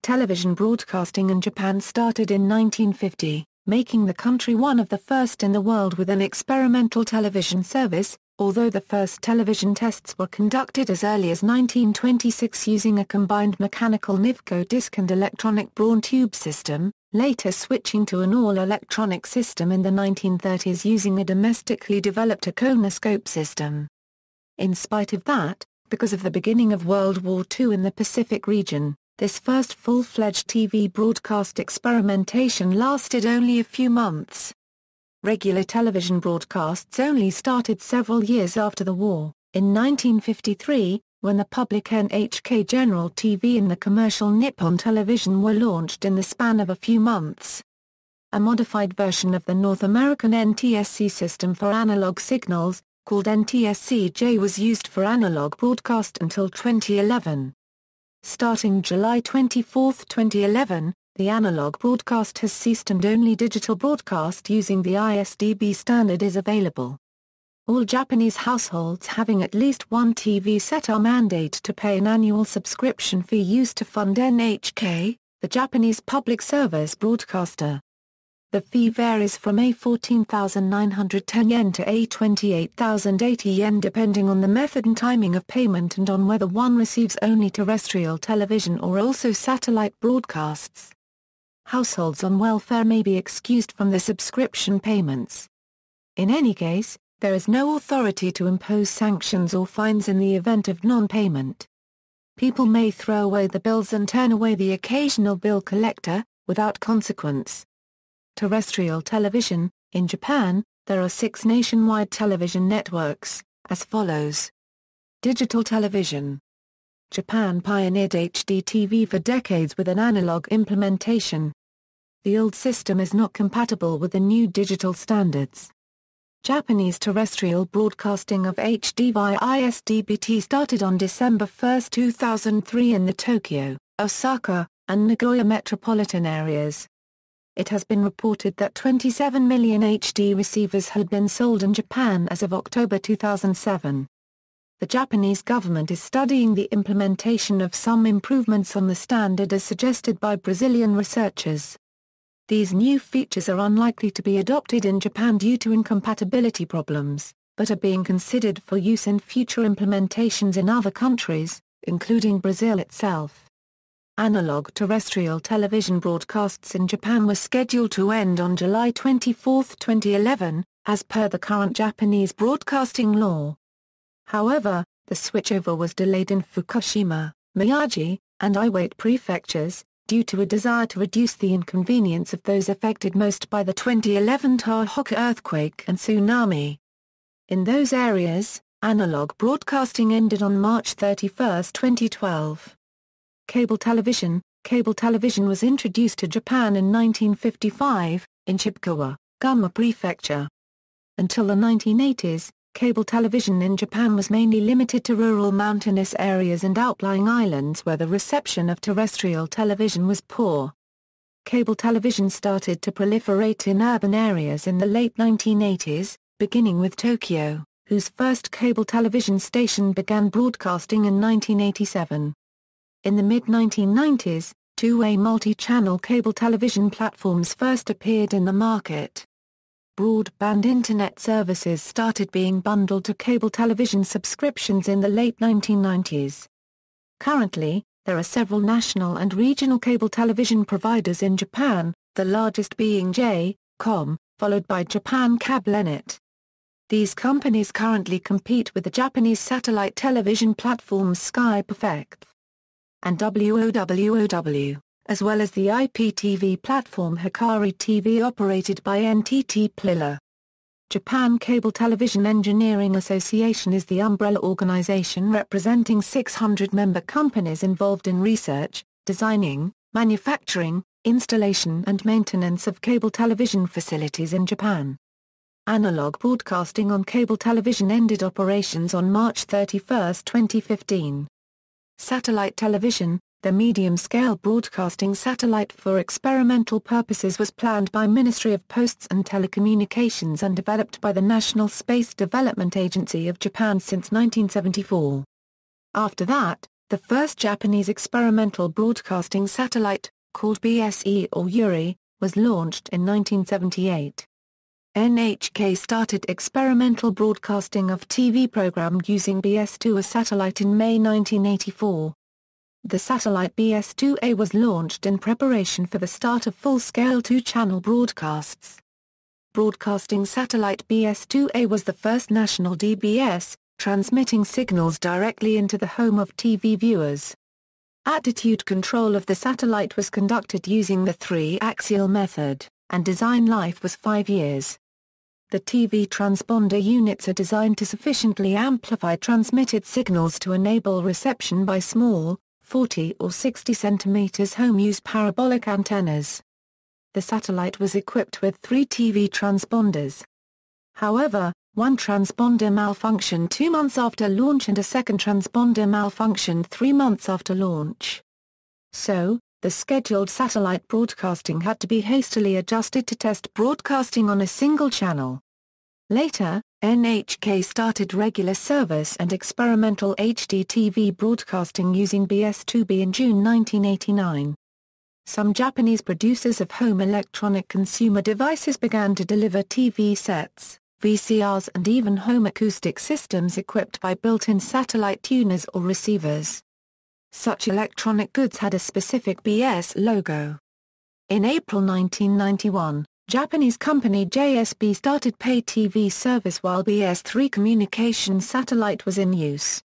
Television broadcasting in Japan started in 1950, making the country one of the first in the world with an experimental television service, although the first television tests were conducted as early as 1926 using a combined mechanical Nipkow disc and electronic Braun tube system, later switching to an all-electronic system in the 1930s using a domestically developed iconoscope system. In spite of that, because of the beginning of World War II in the Pacific region, this first full-fledged TV broadcast experimentation lasted only a few months. Regular television broadcasts only started several years after the war, in 1953, when the public NHK General TV and the commercial Nippon Television were launched in the span of a few months. A modified version of the North American NTSC system for analog signals, called NTSC-J, was used for analog broadcast until 2011. Starting July 24, 2011, the analog broadcast has ceased and only digital broadcast using the ISDB standard is available. All Japanese households having at least one TV set are mandated to pay an annual subscription fee used to fund NHK, the Japanese public service broadcaster. The fee varies from A14,910 yen to A28,080 yen depending on the method and timing of payment and on whether one receives only terrestrial television or also satellite broadcasts. Households on welfare may be excused from the subscription payments. In any case, there is no authority to impose sanctions or fines in the event of non-payment. People may throw away the bills and turn away the occasional bill collector, without consequence. Terrestrial television. In Japan, there are 6 nationwide television networks, as follows. Digital television. Japan pioneered HD TV for decades with an analog implementation. The old system is not compatible with the new digital standards. Japanese terrestrial broadcasting of HD via ISDB started on December 1, 2003 in the Tokyo, Osaka, and Nagoya metropolitan areas. It has been reported that 27 million HD receivers had been sold in Japan as of October 2007. The Japanese government is studying the implementation of some improvements on the standard as suggested by Brazilian researchers. These new features are unlikely to be adopted in Japan due to incompatibility problems, but are being considered for use in future implementations in other countries, including Brazil itself. Analog terrestrial television broadcasts in Japan were scheduled to end on July 24, 2011, as per the current Japanese broadcasting law. However, the switchover was delayed in Fukushima, Miyagi, and Iwate prefectures, due to a desire to reduce the inconvenience of those affected most by the 2011 Tohoku earthquake and tsunami. In those areas, analog broadcasting ended on March 31, 2012. Cable television. Cable television was introduced to Japan in 1955, in Chibukawa, Gunma Prefecture. Until the 1980s, cable television in Japan was mainly limited to rural mountainous areas and outlying islands where the reception of terrestrial television was poor. Cable television started to proliferate in urban areas in the late 1980s, beginning with Tokyo, whose first cable television station began broadcasting in 1987. In the mid-1990s, two-way multi-channel cable television platforms first appeared in the market. Broadband internet services started being bundled to cable television subscriptions in the late 1990s. Currently, there are several national and regional cable television providers in Japan, the largest being J.com, followed by Japan Cablenet. These companies currently compete with the Japanese satellite television platforms Sky Perfect and WOWOW, as well as the IPTV platform Hikari TV operated by NTT Plila. Japan Cable Television Engineering Association is the umbrella organization representing 600 member companies involved in research, designing, manufacturing, installation and maintenance of cable television facilities in Japan. Analog broadcasting on cable television ended operations on March 31, 2015. Satellite television. The medium-scale broadcasting satellite for experimental purposes was planned by Ministry of Posts and Telecommunications and developed by the National Space Development Agency of Japan since 1974. After that, The first Japanese experimental broadcasting satellite, called BSE or Yuri, was launched in 1978. NHK started experimental broadcasting of TV program using BS2, a satellite, in May 1984. The satellite BS2A was launched in preparation for the start of full-scale two-channel broadcasts. Broadcasting satellite BS2A was the first national DBS, transmitting signals directly into the home of TV viewers. Attitude control of the satellite was conducted using the three-axial method, and design life was 5 years. The TV transponder units are designed to sufficiently amplify transmitted signals to enable reception by small, 40 or 60 cm home-use parabolic antennas. The satellite was equipped with 3 TV transponders. However, one transponder malfunctioned 2 months after launch and a second transponder malfunctioned 3 months after launch. So, the scheduled satellite broadcasting had to be hastily adjusted to test broadcasting on a single channel. Later, NHK started regular service and experimental HD TV broadcasting using BS2B in June 1989. Some Japanese producers of home electronic consumer devices began to deliver TV sets, VCRs, and even home acoustic systems equipped by built-in satellite tuners or receivers. Such electronic goods had a specific BS logo. In April 1991, Japanese company JSB started pay TV service while BS3 communication satellite was in use.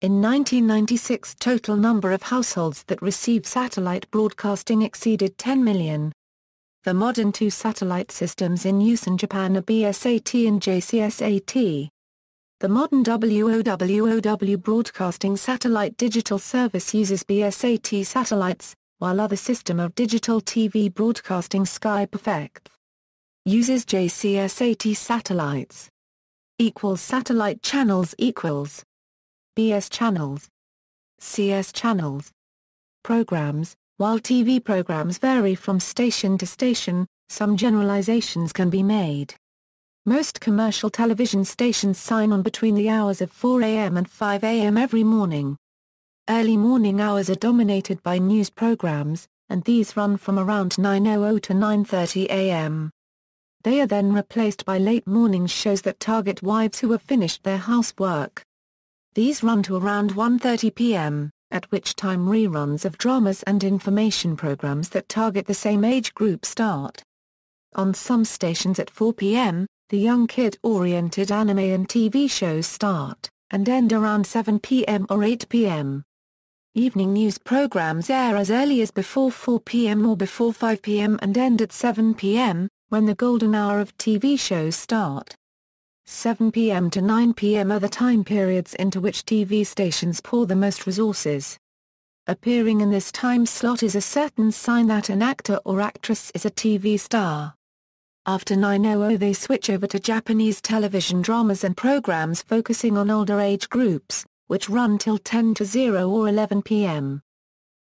In 1996, total number of households that received satellite broadcasting exceeded 10 million. The modern 2 satellite systems in use in Japan are BSAT and JCSAT. The modern WOWOW broadcasting satellite digital service uses BSAT satellites, while other system of digital TV broadcasting Sky Perfect uses JCSAT satellites. Satellite channels equals BS channels, CS channels. Programs. While TV programs vary from station to station, some generalizations can be made. Most commercial television stations sign on between the hours of 4 a.m. and 5 a.m. every morning. Early morning hours are dominated by news programs, and these run from around 9:00 to 9:30 a.m. They are then replaced by late morning shows that target wives who have finished their housework. These run to around 1:30 p.m., at which time reruns of dramas and information programs that target the same age group start. On some stations at 4 p.m., the young kid-oriented anime and TV shows start, and end around 7 p.m. or 8 p.m. Evening news programs air as early as before 4 p.m. or before 5 p.m. and end at 7 p.m., when the golden hour of TV shows start. 7 p.m. to 9 p.m. are the time periods into which TV stations pour the most resources. Appearing in this time slot is a certain sign that an actor or actress is a TV star. After 9:00 they switch over to Japanese television dramas and programs focusing on older age groups, which run till 10 to 0 or 11 p.m.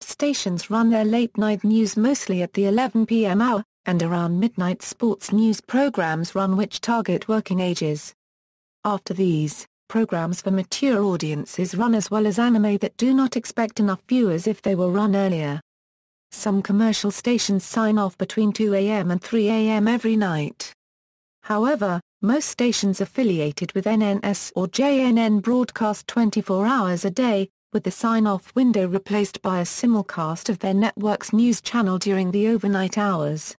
Stations run their late-night news mostly at the 11 p.m. hour, and around midnight sports news programs run which target working ages. After these, programs for mature audiences run as well as anime that do not expect enough viewers if they were run earlier. Some commercial stations sign off between 2 a.m. and 3 a.m. every night. However, most stations affiliated with NNS or JNN broadcast 24 hours a day, with the sign-off window replaced by a simulcast of their network's news channel during the overnight hours.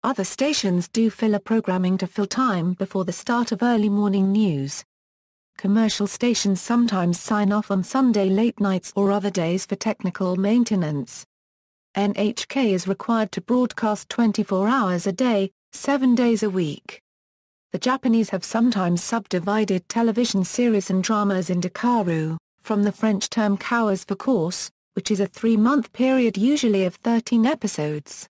Other stations do filler programming to fill time before the start of early morning news. Commercial stations sometimes sign off on Sunday late nights or other days for technical maintenance. NHK is required to broadcast 24 hours a day, 7 days a week. The Japanese have sometimes subdivided television series and dramas into karu, from the French term hours for course, which is a 3-month period usually of 13 episodes.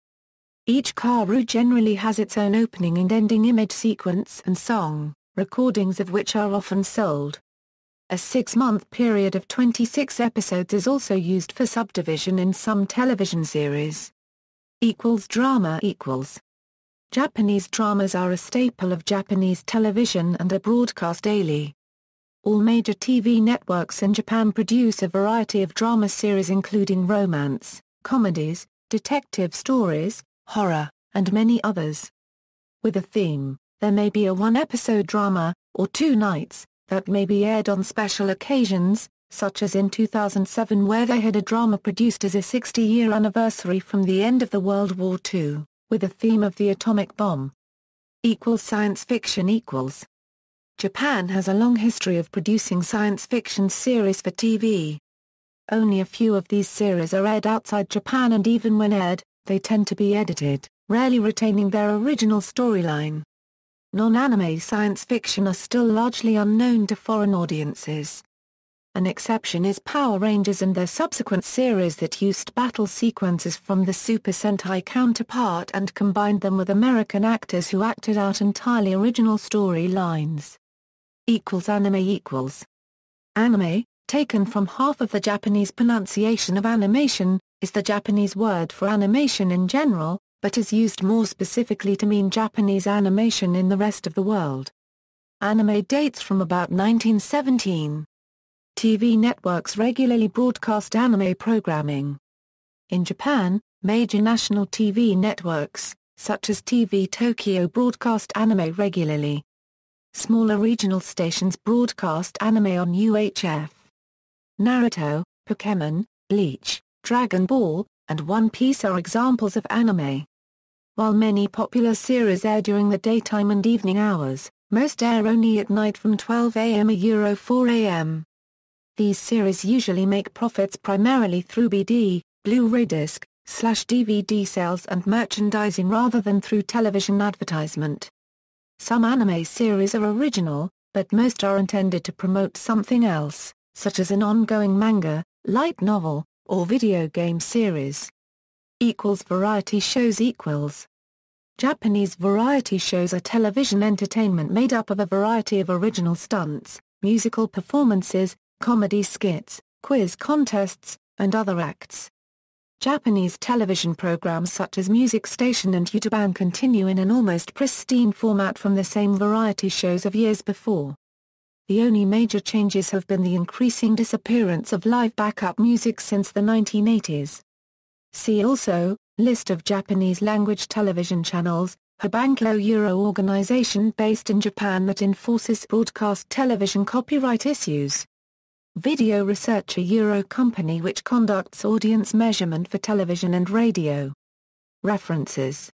Each karu generally has its own opening and ending image sequence and song, recordings of which are often sold. A 6-month period of 26 episodes is also used for subdivision in some television series. Drama equals. Japanese dramas are a staple of Japanese television and are broadcast daily. All major TV networks in Japan produce a variety of drama series including romance, comedies, detective stories, horror, and many others. With a theme, there may be a one-episode drama, or two nights, that may be aired on special occasions, such as in 2007 where they had a drama produced as a 60-year anniversary from the end of the World War II, with a theme of the atomic bomb. Science fiction. Japan has a long history of producing science fiction series for TV. Only a few of these series are aired outside Japan, and even when aired, they tend to be edited, rarely retaining their original storyline. Non-anime science fiction are still largely unknown to foreign audiences. An exception is Power Rangers and their subsequent series that used battle sequences from the Super Sentai counterpart and combined them with American actors who acted out entirely original storylines. Anime. Anime, taken from half of the Japanese pronunciation of animation, is the Japanese word for animation in general, but is used more specifically to mean Japanese animation in the rest of the world. Anime dates from about 1917. TV networks regularly broadcast anime programming. In Japan, major national TV networks, such as TV Tokyo, broadcast anime regularly. Smaller regional stations broadcast anime on UHF. Naruto, Pokémon, Bleach, Dragon Ball, and One Piece are examples of anime. While many popular series air during the daytime and evening hours, most air only at night from 12 a.m. to 4 a.m. These series usually make profits primarily through BD, Blu-ray disc/DVD sales and merchandising rather than through television advertisement. Some anime series are original, but most are intended to promote something else, such as an ongoing manga, light novel, or video game series. Variety shows. Japanese variety shows are television entertainment made up of a variety of original stunts, musical performances, comedy skits, quiz contests, and other acts. Japanese television programs such as Music Station and Utaban continue in an almost pristine format from the same variety shows of years before. The only major changes have been the increasing disappearance of live backup music since the 1980s. See also, List of Japanese-language television channels, Habanko Euro organization based in Japan that enforces broadcast television copyright issues. Video Researcher Euro company which conducts audience measurement for television and radio. References